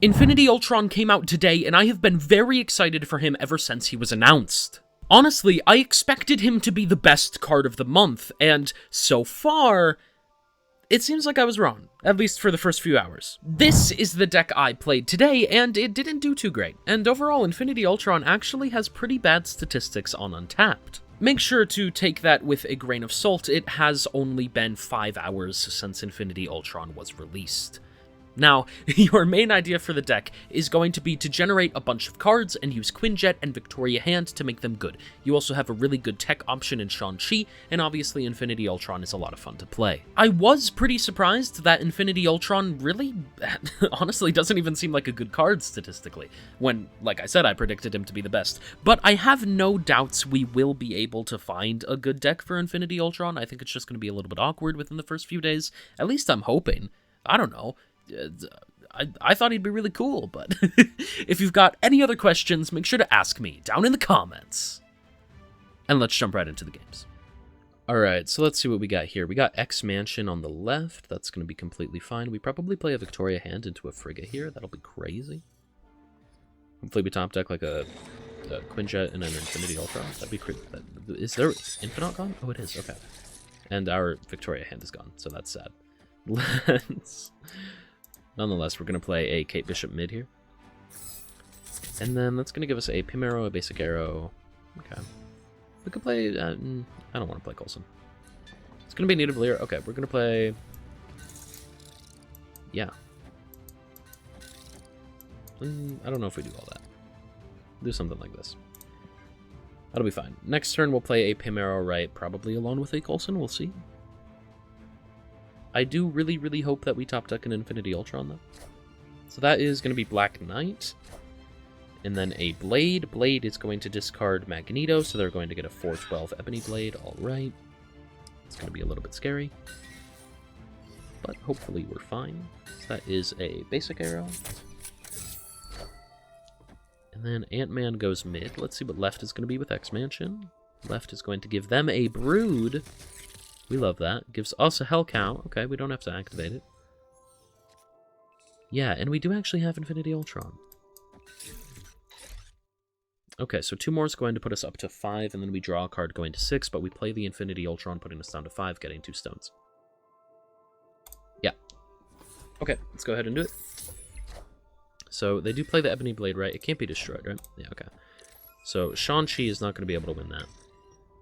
Infinity Ultron came out today, and I have been very excited for him ever since he was announced. Honestly, I expected him to be the best card of the month, and so far, it seems like I was wrong, at least for the first few hours. This is the deck I played today, and it didn't do too great, and overall, Infinity Ultron actually has pretty bad statistics on Untapped. Make sure to take that with a grain of salt. It has only been 5 hours since Infinity Ultron was released. Now, your main idea for the deck is going to be to generate a bunch of cards and use Quinjet and Victoria Hand to make them good. You also have a really good tech option in Shang-Chi, and obviously Infinity Ultron is a lot of fun to play. I was pretty surprised that Infinity Ultron really, honestly, doesn't even seem like a good card statistically, when, like I said, I predicted him to be the best. But I have no doubts we will be able to find a good deck for Infinity Ultron. I think it's just going to be a little bit awkward within the first few days. At least I'm hoping. I don't know. I thought he'd be really cool, but if you've got any other questions, make sure to ask me down in the comments. And let's jump right into the games. Alright, so let's see what we got here. We got X-Mansion on the left. That's going to be completely fine. We probably play a Victoria Hand into a Frigga here. That'll be crazy. Hopefully we top deck like a Quinjet and an Infinity Ultron. That'd be crazy. Is there Infinite gone? Oh, it is. Okay. And our Victoria Hand is gone, so that's sad. Nonetheless, we're going to play a Kate Bishop mid here. And then that's going to give us a Pim Arrow, a Basic Arrow. Okay. We could play... I don't want to play Coulson. It's going to be Native Lear. Okay, we're going to play... Yeah. I don't know if we do all that. Do something like this. That'll be fine. Next turn, we'll play a Pim Arrow right, probably along with a Coulson. We'll see. I do really, really hope that we top deck an Infinity Ultron, though. So that is going to be Black Knight. And then a Blade. Blade is going to discard Magneto, so they're going to get a 4/12 Ebony Blade. Alright. It's going to be a little bit scary. But hopefully we're fine. So that is a Basic Arrow. And then Ant-Man goes mid. Let's see what left is going to be with X-Mansion. Left is going to give them a Brood. We love that. Gives us a Hell Cow. Okay, we don't have to activate it. Yeah, and we do actually have Infinity Ultron. Okay, so 2 more is going to put us up to 5, and then we draw a card going to 6, but we play the Infinity Ultron, putting us down to 5, getting 2 stones. Yeah. Okay, let's go ahead and do it. So they do play the Ebony Blade, right? It can't be destroyed, right? Yeah, okay. So Shang-Chi is not going to be able to win that.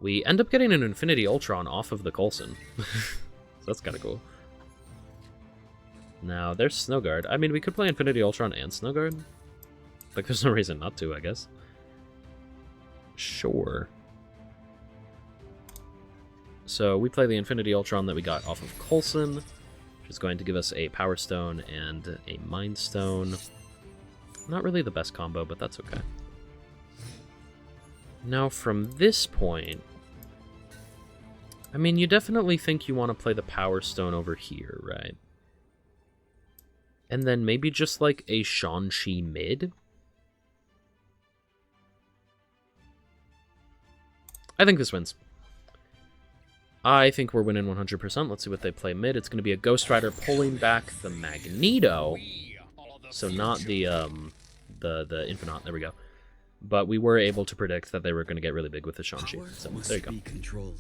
We end up getting an Infinity Ultron off of the Coulson. So that's kind of cool. Now, there's Snowguard. I mean, we could play Infinity Ultron and Snowguard. Like, there's no reason not to, I guess. Sure. So, we play the Infinity Ultron that we got off of Coulson, which is going to give us a Power Stone and a Mind Stone. Not really the best combo, but that's okay. Now, from this point, I mean, you definitely think you want to play the Power Stone over here, right? And then maybe just like a Shang-Chi mid? I think this wins. I think we're winning 100%. Let's see what they play mid. It's going to be a Ghost Rider pulling back the Magneto. So not the Infinite. There we go. But we were able to predict that they were going to get really big with the Shang-Chi. So there you go.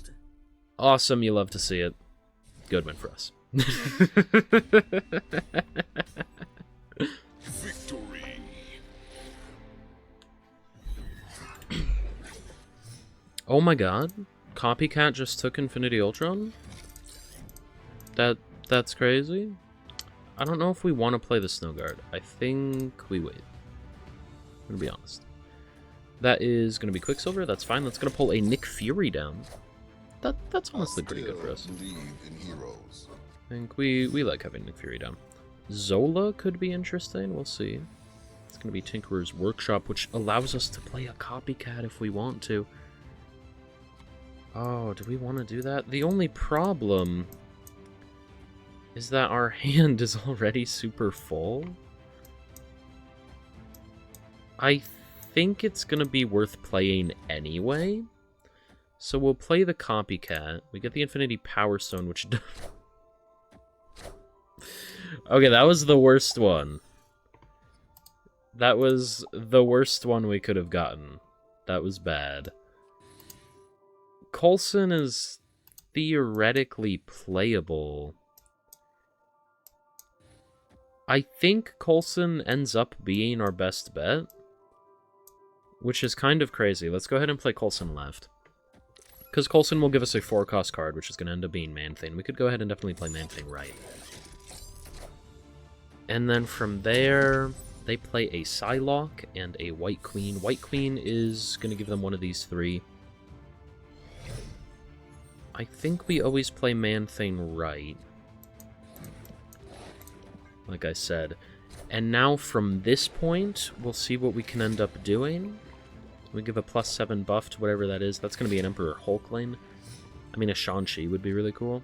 Awesome, you love to see it. Good win for us. Victory. Oh my god. Copycat just took Infinity Ultron? That's crazy. I don't know if we want to play the Snowguard. I think we wait. I'm going to be honest. That is going to be Quicksilver. That's fine. That's going to pull a Nick Fury down. That's honestly pretty good for us. I think we like having Nick Fury down. Zola could be interesting. We'll see. It's going to be Tinkerer's Workshop, which allows us to play a Copycat if we want to. Oh, do we want to do that? The only problem is that our hand is already super full. I think it's going to be worth playing anyway. So we'll play the Copycat. We get the Infinity Power Stone, which... Okay, that was the worst one. That was the worst one we could have gotten. That was bad. Coulson is theoretically playable. I think Coulson ends up being our best bet, which is kind of crazy. Let's go ahead and play Coulson left. Because Coulson will give us a 4-cost card, which is going to end up being Man-Thing. We could go ahead and definitely play Man-Thing right. And then from there, they play a Psylocke and a White Queen. White Queen is going to give them one of these three. I think we always play Man-Thing right, like I said. And now from this point, we'll see what we can end up doing. We give a +7 buff to whatever that is. That's going to be an Emperor Hulkling. I mean, a Shang-Chi would be really cool.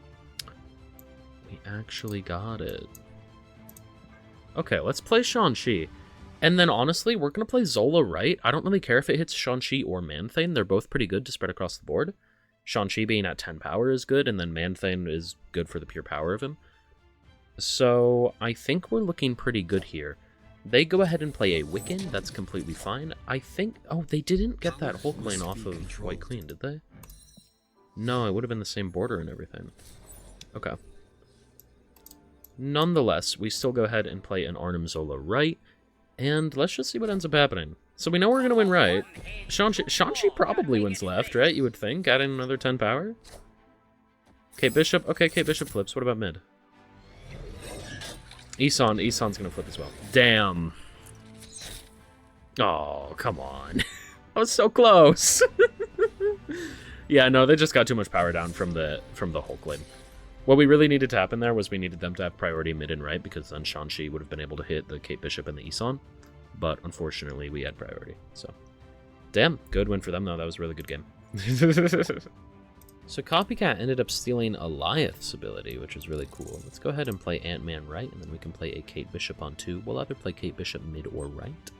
We actually got it. Okay, let's play Shang-Chi. And then, honestly, we're going to play Zola right. I don't really care if it hits Shang-Chi or Man-Thing. They're both pretty good to spread across the board. Shang-Chi being at 10 power is good, and then Man-Thing is good for the pure power of him. So, I think we're looking pretty good here. They go ahead and play a Wiccan. That's completely fine. I think... Oh, they didn't get that Hulkling off of White Queen, did they? No, it would have been the same border and everything. Okay. Nonetheless, we still go ahead and play an Arnim Zola right, and let's just see what ends up happening. So we know we're going to win right. Shang-Chi probably wins left, right? You would think, adding another 10 power. Kate Bishop. Okay, Kate Bishop flips. What about mid? Ison's going to flip as well. Damn. Oh, come on. I was so close. Yeah, no, they just got too much power down from the Hulkling. What we really needed to happen there was we needed them to have priority mid and right, because then Shang-Chi would have been able to hit the Kate Bishop and the Ison. But unfortunately, we had priority. So, damn, good win for them, though. That was a really good game. So Copycat ended up stealing Eliath's ability, which is really cool. Let's go ahead and play Ant-Man right, and then we can play a Kate Bishop on 2. We'll either play Kate Bishop mid or right.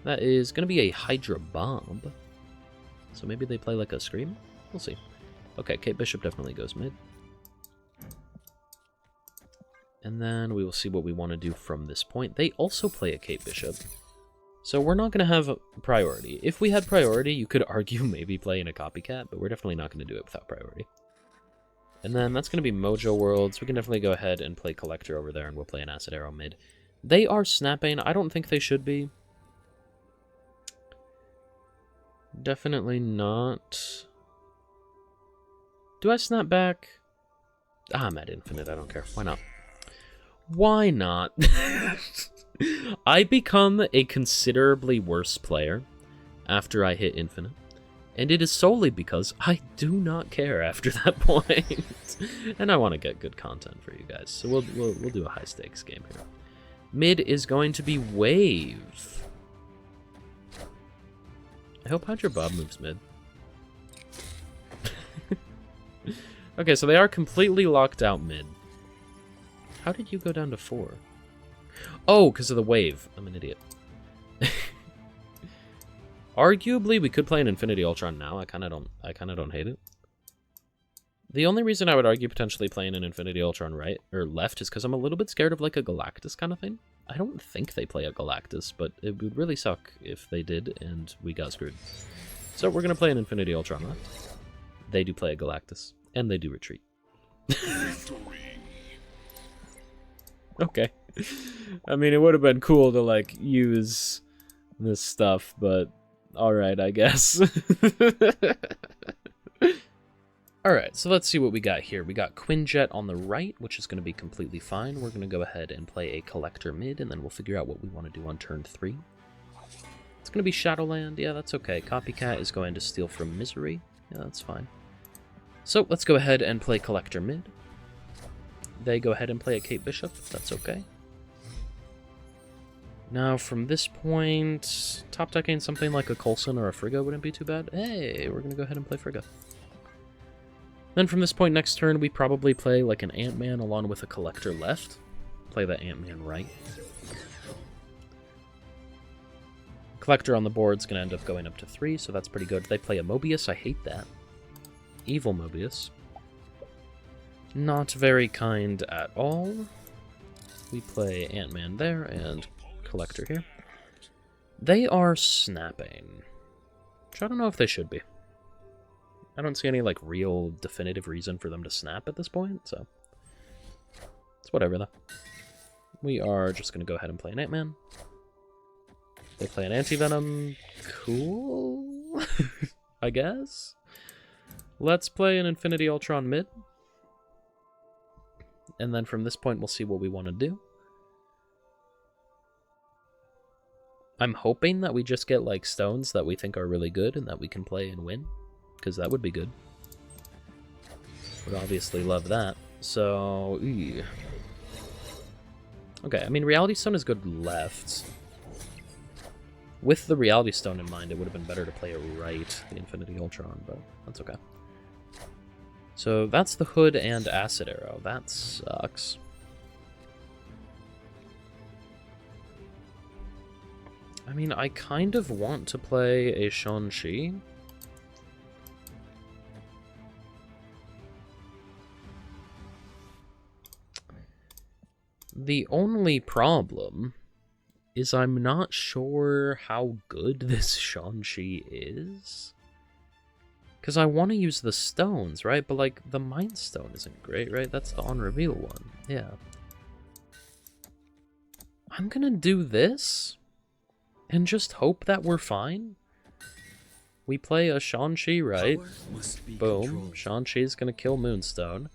That is going to be a Hydra Bomb. So maybe they play like a Scream? We'll see. Okay, Kate Bishop definitely goes mid. And then we will see what we want to do from this point. They also play a Kate Bishop. So we're not going to have priority. If we had priority, you could argue maybe playing a Copycat, but we're definitely not going to do it without priority. And then that's going to be Mojo Worlds. We can definitely go ahead and play Collector over there, and we'll play an Acid Arrow mid. They are snapping. I don't think they should be. Definitely not. Do I snap back? Ah, I'm at infinite. I don't care. Why not? Why not? I become a considerably worse player after I hit infinite, and it is solely because I do not care after that point, and I want to get good content for you guys. So we'll do a high stakes game here. Mid is going to be Wave. I hope Hydra Bob moves mid. Okay, so they are completely locked out mid. How did you go down to 4? Oh, because of the wave. I'm an idiot. Arguably, we could play an Infinity Ultron now. I kind of don't hate it. The only reason I would argue potentially playing an Infinity Ultron right or left is because I'm a little bit scared of like a Galactus kind of thing. I don't think they play a Galactus, but it would really suck if they did and we got screwed. So we're gonna play an Infinity Ultron left. They do play a Galactus, and they do retreat. Okay. I mean, it would have been cool to, like, use this stuff, but alright, I guess. Alright, so let's see what we got here. We got Quinjet on the right, which is going to be completely fine. We're going to go ahead and play a Collector mid, and then we'll figure out what we want to do on turn 3. It's going to be Shadowland. Yeah, that's okay. Copycat is going to steal from Misery. Yeah, that's fine. So let's go ahead and play Collector mid. They go ahead and play a Kate Bishop. That's okay. Now, from this point, top decking something like a Coulson or a Frigga wouldn't be too bad. Hey, we're going to go ahead and play Frigga. Then from this point next turn, we probably play like an Ant-Man along with a Collector left. Play that Ant-Man right. Collector on the board's going to end up going up to 3, so that's pretty good. They play a Mobius. I hate that. Evil Mobius. Not very kind at all. We play Ant-Man there, and Collector here. They are snapping. Which I don't know if they should be. I don't see any, like, real definitive reason for them to snap at this point, so... It's whatever, though. We are just going to go ahead and play an Ant-Man. They play an Anti-Venom. Cool? I guess? Let's play an Infinity Ultron mid. And then from this point, we'll see what we want to do. I'm hoping that we just get, like, stones that we think are really good and that we can play and win. Because that would be good. Would obviously love that. So, ew. Okay, I mean, Reality Stone is good left. With the Reality Stone in mind, it would have been better to play it right, the Infinity Ultron, but that's okay. So that's the Hood and Acid Arrow. That sucks. I mean, I kind of want to play a Shang-Chi. The only problem is I'm not sure how good this Shang-Chi is. Because I want to use the stones, right? But, like, the Mind Stone isn't great, right? That's the on-reveal one. Yeah. I'm gonna do this and just hope that we're fine. We play a Shang-Chi, right? Boom. Shang-Chi's gonna kill Moonstone.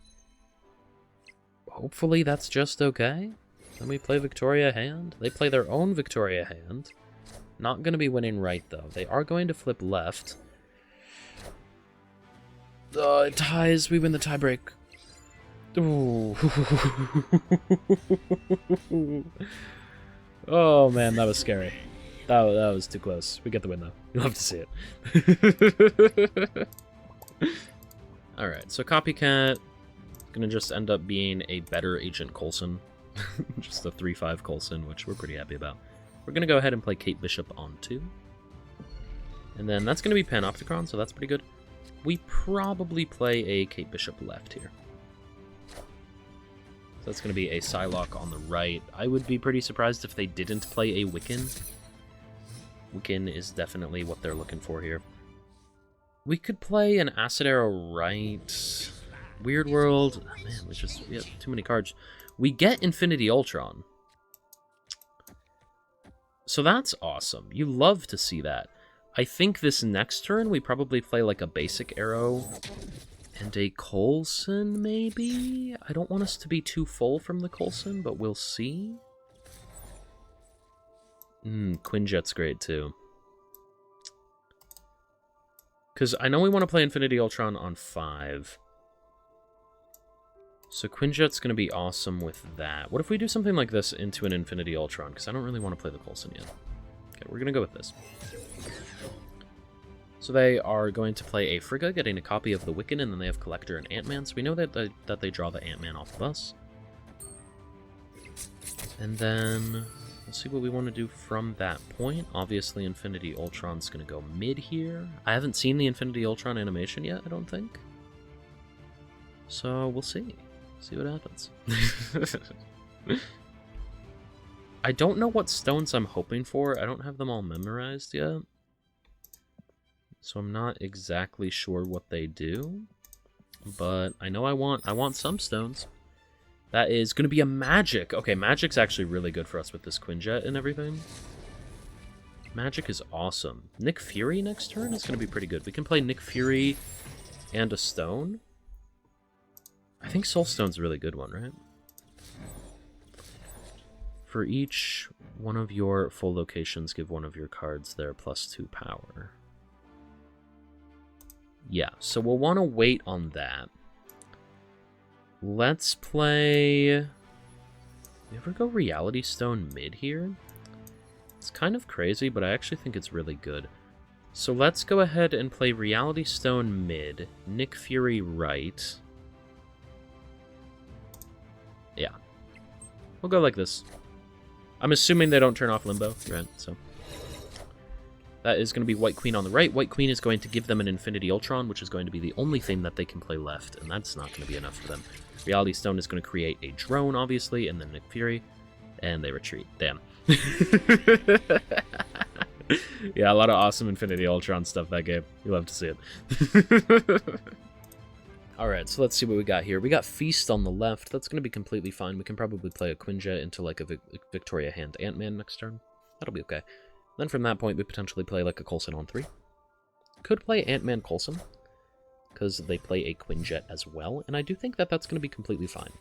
Hopefully that's just okay. Then we play Victoria hand. They play their own Victoria hand. Not gonna be winning right, though. They are going to flip left. It ties. We win the tiebreak. Ooh. Oh, man, that was scary. That was too close. We get the win, though. You'll have to see it. Alright, so Copycat... Gonna just end up being a better Agent Coulson. Just a 3-5 Coulson, which we're pretty happy about. We're gonna go ahead and play Kate Bishop on 2. And then that's gonna be Panopticon, so that's pretty good. We probably play a Kate Bishop left here. So that's gonna be a Psylocke on the right. I would be pretty surprised if they didn't play a Wiccan. Wiccan is definitely what they're looking for here. We could play an Acid Arrow right... Weird World. Oh, man, we have too many cards. We get Infinity Ultron. So that's awesome. You love to see that. I think this next turn we probably play like a basic Arrow and a Coulson, maybe? I don't want us to be too full from the Coulson, but we'll see. Quinjet's great too. Because I know we want to play Infinity Ultron on 5. So Quinjet's going to be awesome with that. What if we do something like this into an Infinity Ultron? Because I don't really want to play the Coulson yet. Okay, we're going to go with this. So they are going to play a Frigga, getting a copy of the Wiccan, and then they have Collector and Ant-Man. So we know that they draw the Ant-Man off of us. And then we'll see what we want to do from that point. Obviously, Infinity Ultron's going to go mid here. I haven't seen the Infinity Ultron animation yet, I don't think. So we'll see. See what happens. I don't know what stones I'm hoping for. I don't have them all memorized yet. So I'm not exactly sure what they do. But I know I want some stones. That is going to be a magic. Okay, magic's actually really good for us with this Quinjet and everything. Magic is awesome. Nick Fury next turn is going to be pretty good. We can play Nick Fury and a stone. I think Soulstone's a really good one, right? For each one of your full locations, give one of your cards their +2 power. Yeah, so we'll want to wait on that. Let's play... You ever go Reality Stone mid here? It's kind of crazy, but I actually think it's really good. So let's go ahead and play Reality Stone mid, Nick Fury right... Yeah. We'll go like this. I'm assuming they don't turn off Limbo, right? So that is going to be White Queen on the right. White Queen is going to give them an Infinity Ultron, which is going to be the only thing that they can play left, and that's not going to be enough for them. Reality Stone is going to create a drone, obviously, and then Nick Fury, and they retreat. Damn. Yeah, a lot of awesome Infinity Ultron stuff that game. You love to see it. Alright, so let's see what we got here. We got Feast on the left. That's going to be completely fine. We can probably play a Quinjet into like a Victoria Hand Ant-Man next turn. That'll be okay. Then from that point, we potentially play like a Coulson on 3. Could play Ant-Man Coulson, because they play a Quinjet as well, and I do think that that's going to be completely fine.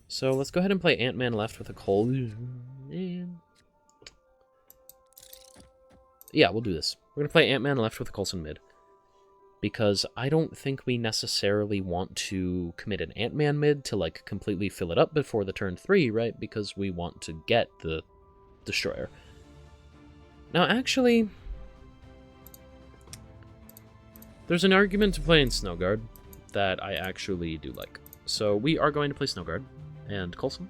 So let's go ahead and play Ant-Man left with a Coulson. Yeah, we'll do this. We're going to play Ant-Man left with a Coulson mid, because I don't think we necessarily want to commit an Ant-Man mid to like completely fill it up before the turn 3, right? Because we want to get the Destroyer. Now, actually, there's an argument to playing Snowguard that I actually do like. So we are going to play Snowguard and Coulson.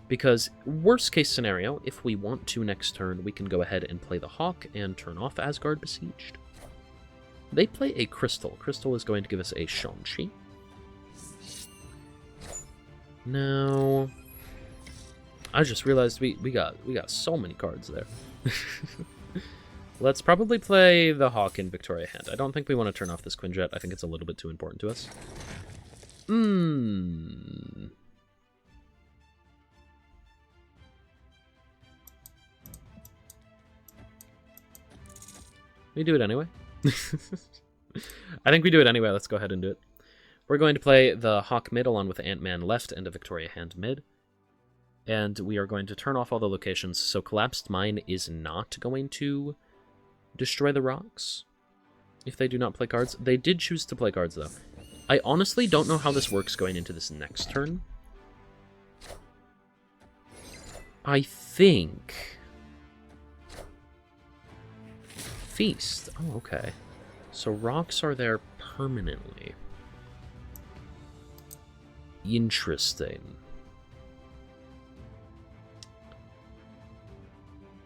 Because worst case scenario, if we want to next turn, we can go ahead and play the Hawk and turn off Asgard Besieged. They play a Crystal. Crystal is going to give us a Shang-Chi. Now, I just realized we got so many cards there. Let's probably play the Hawk in Victoria Hand. I don't think we want to turn off this Quinjet. I think it's a little bit too important to us. We do it anyway. I think we do it anyway. Let's go ahead and do it. We're going to play the Hawk mid along with the Ant-Man left and a Victoria Hand mid. And we are going to turn off all the locations. So Collapsed Mine is not going to destroy the rocks if they do not play cards. They did choose to play cards, though. I honestly don't know how this works going into this next turn. I think... Feast. Oh, okay. So rocks are there permanently. Interesting.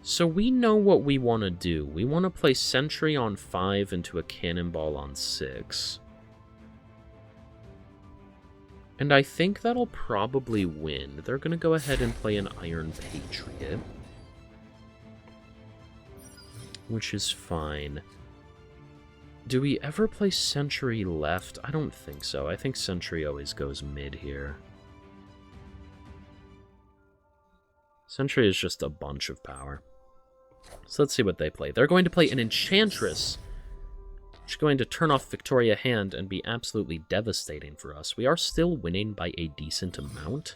So we know what we want to do. We want to play Sentry on 5 into a Cannonball on 6. And I think that'll probably win. They're going to go ahead and play an Iron Patriot, which is fine. Do we ever play Sentry left? I don't think so. I think Sentry always goes mid here. Sentry is just a bunch of power. So let's see what they play. They're going to play an Enchantress, which is going to turn off Victoria Hand and be absolutely devastating for us. We are still winning by a decent amount.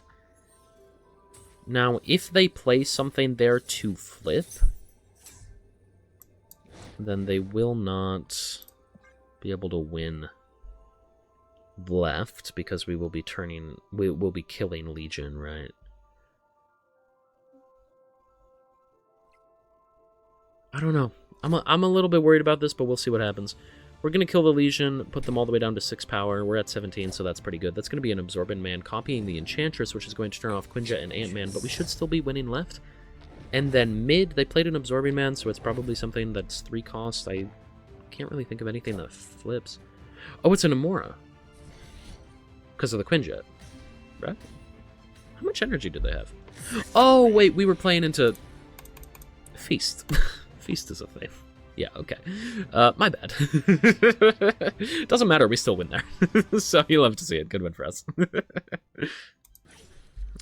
Now, if they play something there to flip, then they will not be able to win left, because we will be killing Legion, right? I don't know. I'm a little bit worried about this, but we'll see what happens. We're going to kill the Legion, put them all the way down to 6 power. We're at 17, so that's pretty good. That's going to be an Absorbent Man, copying the Enchantress, which is going to turn off Quinjet and Ant-Man, but we should still be winning left. And then mid, they played an Absorbing Man, so it's probably something that's 3 cost. I can't really think of anything that flips. Oh, it's an Amora. Because of the Quinjet, right? How much energy did they have? Oh, wait, we were playing into Feast. Feast is a thing. Yeah, okay. My bad. Doesn't matter, we still win there. So you love to see it. Good win for us.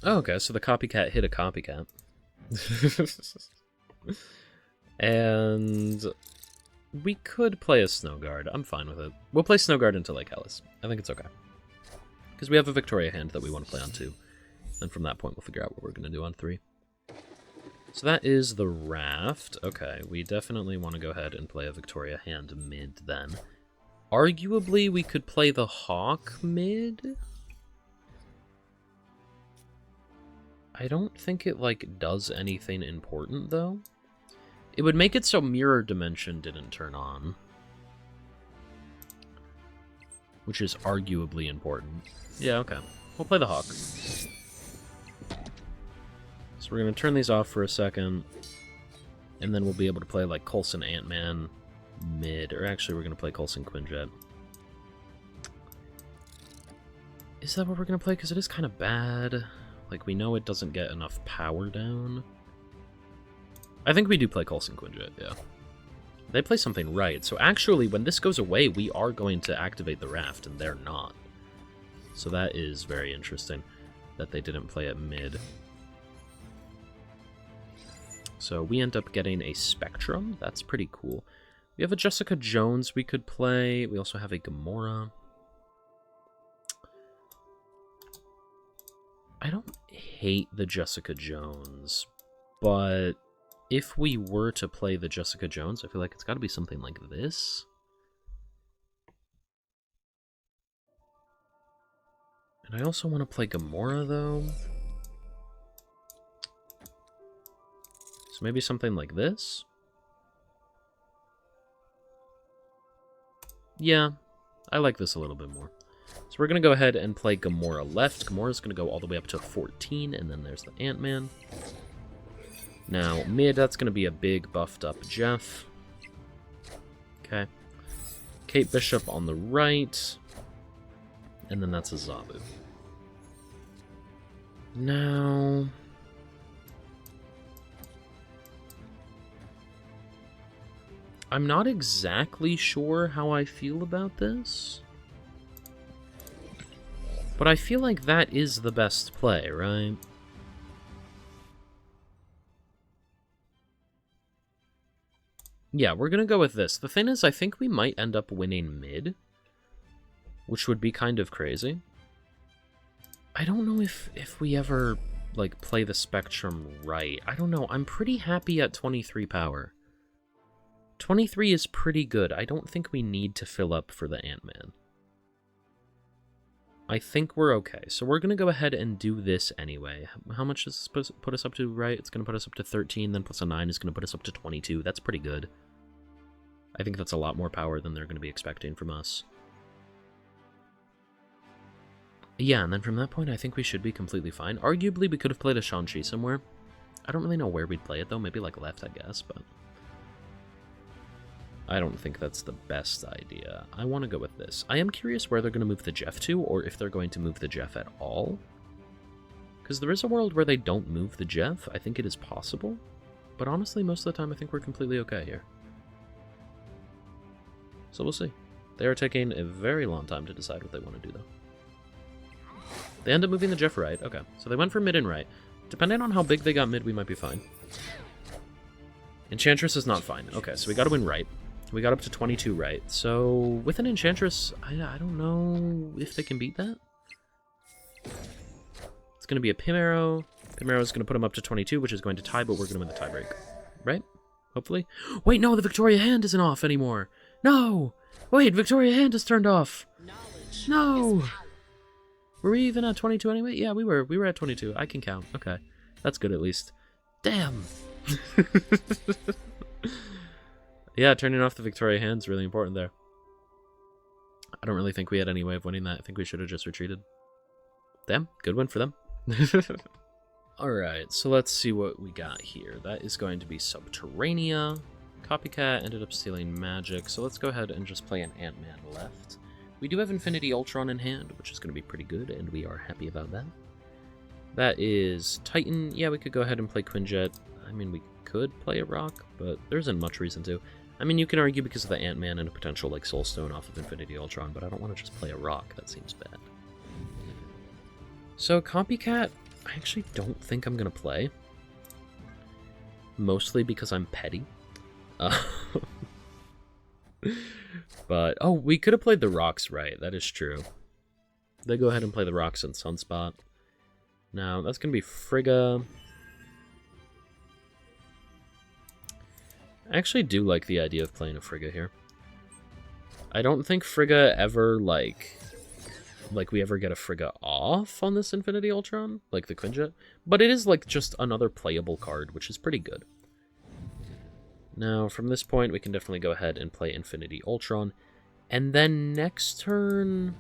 Oh, okay, so the copycat hit a copycat. And we could play a Snowguard. I'm fine with it. We'll play Snowguard into Lake Hellas. I think it's okay. Because we have a Victoria Hand that we want to play on 2. And from that point, we'll figure out what we're going to do on 3. So that is the Raft. Okay, we definitely want to go ahead and play a Victoria Hand mid then. Arguably, we could play the Hawk mid. I don't think it, like, does anything important, though. It would make it so Mirror Dimension didn't turn on, which is arguably important. Yeah, okay. We'll play the Hawk. So we're going to turn these off for a second, and then we'll be able to play, like, Coulson Ant-Man mid. Or actually, we're going to play Coulson Quinjet. Is that what we're going to play? Because it is kind of bad. Like, we know it doesn't get enough power down. I think we do play Coulson Quinjet, yeah. They play something right, so actually, when this goes away, we are going to activate the raft, and they're not. So that is very interesting, that they didn't play it mid. So we end up getting a Spectrum. That's pretty cool. We have a Jessica Jones we could play. We also have a Gamora. I don't hate the Jessica Jones, but if we were to play the Jessica Jones, I feel like it's got to be something like this. And I also want to play Gamora, though. So maybe something like this? Yeah, I like this a little bit more. So we're going to go ahead and play Gamora left. Gamora's going to go all the way up to 14, and then there's the Ant-Man. Now, mid, that's going to be a big buffed up Jeff. Okay. Kate Bishop on the right. And then that's a Zabu. Now... I'm not exactly sure how I feel about this. But I feel like that is the best play, right? Yeah, we're gonna go with this. The thing is, I think we might end up winning mid, which would be kind of crazy. I don't know if we ever, like, play the Spectrum right. I don't know. I'm pretty happy at 23 power. 23 is pretty good. I don't think we need to fill up for the Ant-Man. I think we're okay. So we're going to go ahead and do this anyway. How much does this put us up to, right? It's going to put us up to 13, then plus a 9 is going to put us up to 22. That's pretty good. I think that's a lot more power than they're going to be expecting from us. Yeah, and then from that point, I think we should be completely fine. Arguably, we could have played a Shang-Chi somewhere. I don't really know where we'd play it, though. Maybe, like, left, I guess, but... I don't think that's the best idea. I want to go with this. I am curious where they're going to move the Jeff to, or if they're going to move the Jeff at all. Because there is a world where they don't move the Jeff. I think it is possible. But honestly, most of the time, I think we're completely okay here. So we'll see. They are taking a very long time to decide what they want to do, though. They end up moving the Jeff right. Okay, so they went for mid and right. Depending on how big they got mid, we might be fine. Enchantress is not fine. Okay, so we got to win right. We got up to 22 right. So with an Enchantress, I don't know if they can beat that. It's going to be a Pim Arrow. Pim Arrow is going to put him up to 22, which is going to tie, but we're going to win the tiebreak. Right? Hopefully. Wait, no, the Victoria Hand isn't off anymore. No! Wait, Victoria Hand is turned off. No! Were we even at 22 anyway? Yeah, we were. We were at 22. I can count. Okay. That's good at least. Damn! Yeah, turning off the Victoria Hand is really important there. I don't really think we had any way of winning that. I think we should have just retreated. Damn, good win for them. Alright, so let's see what we got here. That is going to be Subterranea. Copycat ended up stealing magic, so let's go ahead and just play an Ant-Man left. We do have Infinity Ultron in hand, which is going to be pretty good, and we are happy about that. That is Titan. Yeah, we could go ahead and play Quinjet. I mean, we could play a Rock, but there isn't much reason to. I mean, you can argue because of the Ant-Man and a potential, like, Soul Stone off of Infinity Ultron, but I don't want to just play a Rock. That seems bad. So, Copycat, I actually don't think I'm going to play. Mostly because I'm petty. But, oh, we could have played the Rocks right. That is true. They go ahead and play the Rocks in Sunspot. Now, that's going to be Frigga. I actually do like the idea of playing a Frigga here. I don't think Frigga ever, like we ever get a Frigga off on this Infinity Ultron, like the Quinjet. But it is, like, just another playable card, which is pretty good. Now, from this point, we can definitely go ahead and play Infinity Ultron. And then next turn...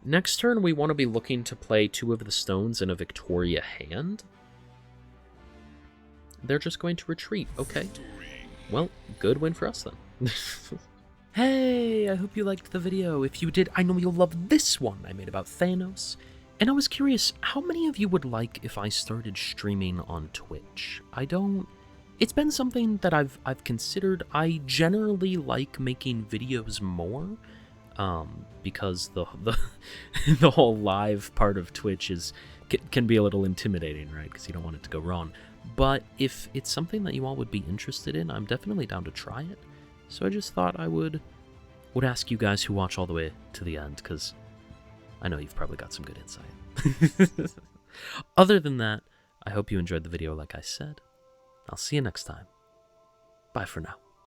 Next turn, we want to be looking to play 2 of the stones in a Victoria hand. They're just going to retreat. Okay. Well, good win for us then. Hey, I hope you liked the video. If you did, I know you'll love this one I made about Thanos. And I was curious, how many of you would like if I started streaming on Twitch? It's been something that I've considered. I generally like making videos more, because the the whole live part of Twitch can be a little intimidating, right? Because you don't want it to go wrong. But if it's something that you all would be interested in, I'm definitely down to try it. So I just thought I would ask you guys who watch all the way to the end, because I know you've probably got some good insight. Other than that, I hope you enjoyed the video like I said. I'll see you next time. Bye for now.